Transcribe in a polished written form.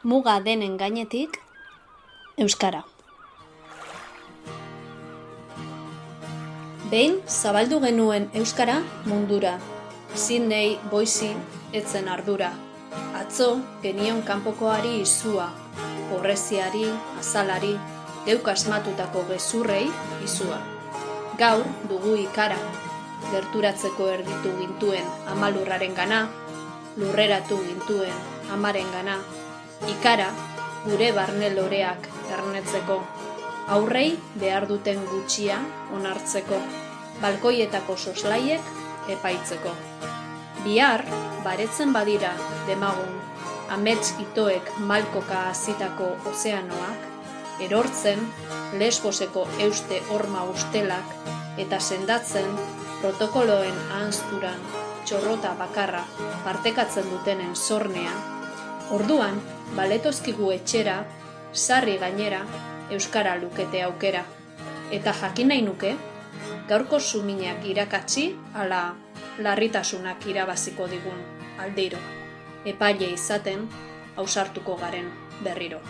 muga denen gainetik, euskara. Behin zabaldu genuen euskara mundura, Sydney, Boise, etzen ardura. Atzo genion kanpokoari izua, pobreziari, azalari, geuk asmatutako gezurrei izua. Gaur dugu ikara, gerturatzeko erditu gintuen amalurraren gana, lurreratu gintuen amaren gana, ikara gure barne loreak ernetzeko, aurrei behar duten gutxia onartzeko, balkoietako soslaiek epaitzeko. Bihar, baretzen badira demagun, amets itoek malkoka hazitako ozeanoak, erortzen Lesboseko euste horma ustelak eta sendatzen protokoloen ahanzturan txorrota bakarra partekatzen dutenen zornea, orduan baletozkigu etxera, sarri gainera, euskara lukete aukera. Eta jakin nahi nuke, gaurko suminak irakatsi ala larritasunak irabaziko digun aldiro, epaile izaten ausartuko garen berriro.